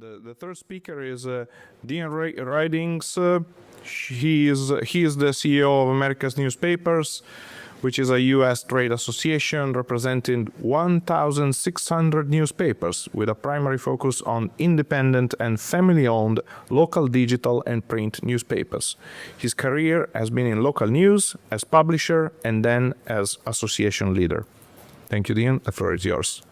The third speaker is Dean Ridings. He is the CEO of America's Newspapers, which is a U.S. trade association representing 1,600 newspapers with a primary focus on independent and family-owned local digital and print newspapers. His career has been in local news, as publisher, and then as association leader. Thank you, Dean. The floor is yours.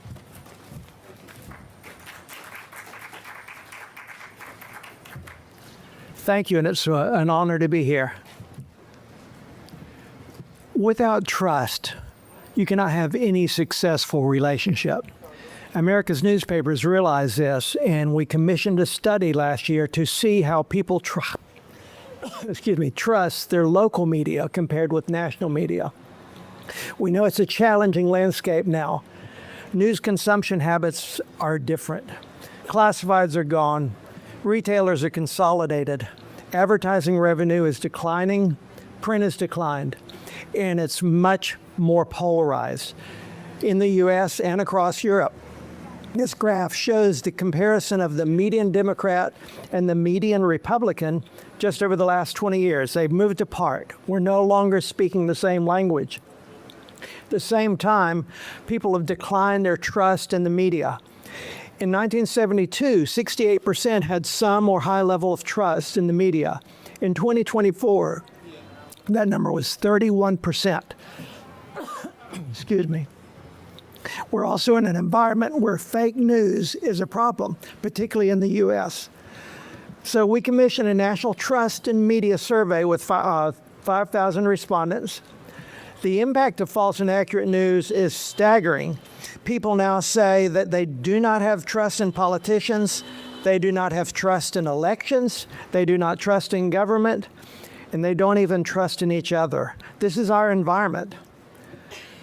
Thank you, and it's an honor to be here. Without trust, you cannot have any successful relationship. America's newspapers realize this, and we commissioned a study last year to see how people trust their local media compared with national media. We know it's a challenging landscape now. News consumption habits are different. Classifieds are gone. Retailers are consolidated. Advertising revenue is declining. Print has declined. And it's much more polarized in the U.S. and across Europe. This graph shows the comparison of the median Democrat and the median Republican just over the last 20 years. They've moved apart. We're no longer speaking the same language. At the same time, people have declined their trust in the media. In 1972, 68% had some or high level of trust in the media. In 2024, that number was 31%. Excuse me. We're also in an environment where fake news is a problem, particularly in the U.S. So we commissioned a national trust in media survey with 5,000 respondents. The impact of false and accurate news is staggering. People now say that they do not have trust in politicians, they do not have trust in elections, they do not trust in government, and they don't even trust in each other. This is our environment.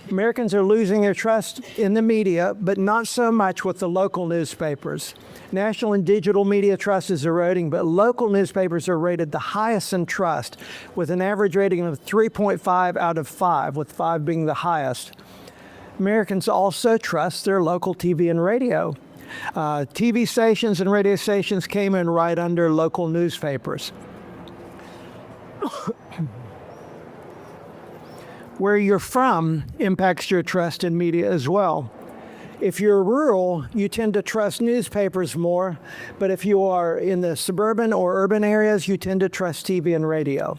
Americans are losing their trust in the media, but not so much with the local newspapers. National and digital media trust is eroding, but local newspapers are rated the highest in trust, with an average rating of 3.5 out of 5, with 5 being the highest. Americans also trust their local TV and radio. TV stations and radio stations came in right under local newspapers. Where you're from impacts your trust in media as well. If you're rural, you tend to trust newspapers more, but if you are in the suburban or urban areas, you tend to trust TV and radio.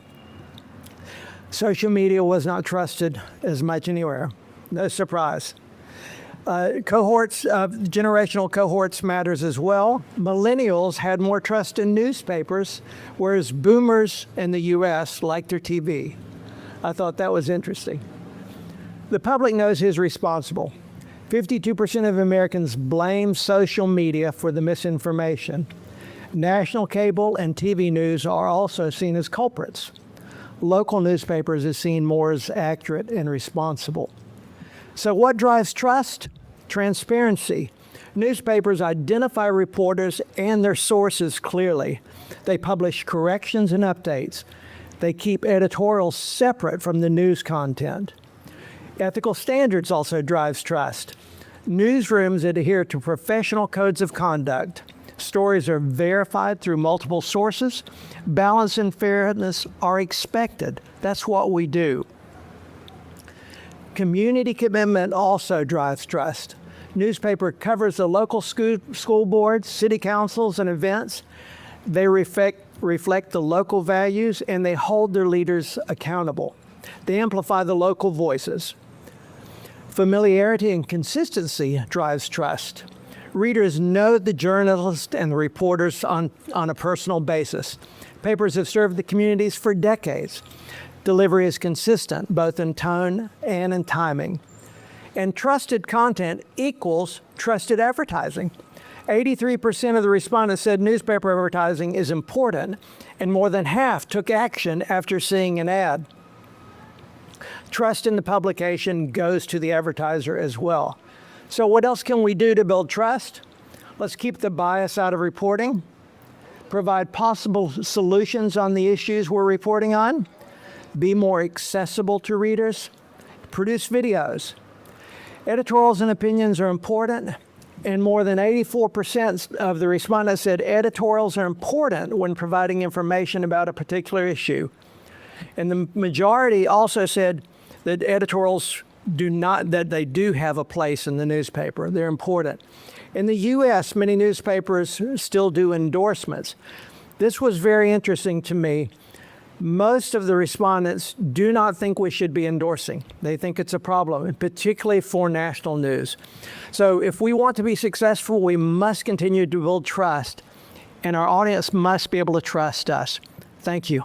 Social media was not trusted as much anywhere. No surprise. Generational cohorts matters as well. Millennials had more trust in newspapers, whereas boomers in the U.S. liked their TV. I thought that was interesting. The public knows who's responsible. 52% of Americans blame social media for the misinformation. National cable and TV news are also seen as culprits. Local newspapers are seen more as accurate and responsible. So what drives trust? Transparency. Newspapers identify reporters and their sources clearly. They publish corrections and updates. They keep editorials separate from the news content. Ethical standards also drives trust. Newsrooms adhere to professional codes of conduct. Stories are verified through multiple sources. Balance and fairness are expected. That's what we do. Community commitment also drives trust. Newspaper covers the local school boards, city councils, and events. They reflect the local values, and they hold their leaders accountable. They amplify the local voices. Familiarity and consistency drives trust. Readers know the journalists and the reporters on a personal basis. Papers have served the communities for decades. Delivery is consistent, both in tone and in timing. And trusted content equals trusted advertising. 83% of the respondents said newspaper advertising is important, and more than half took action after seeing an ad. Trust in the publication goes to the advertiser as well. So what else can we do to build trust? Let's keep the bias out of reporting, provide possible solutions on the issues we're reporting on, be more accessible to readers, produce videos. Editorials and opinions are important. And more than 84% of the respondents said editorials are important when providing information about a particular issue. And the majority also said that editorials they do have a place in the newspaper. They're important. In the U.S., many newspapers still do endorsements. This was very interesting to me. Most of the respondents do not think we should be endorsing. They think it's a problem, particularly for national news. So if we want to be successful, we must continue to build trust, and our audience must be able to trust us. Thank you.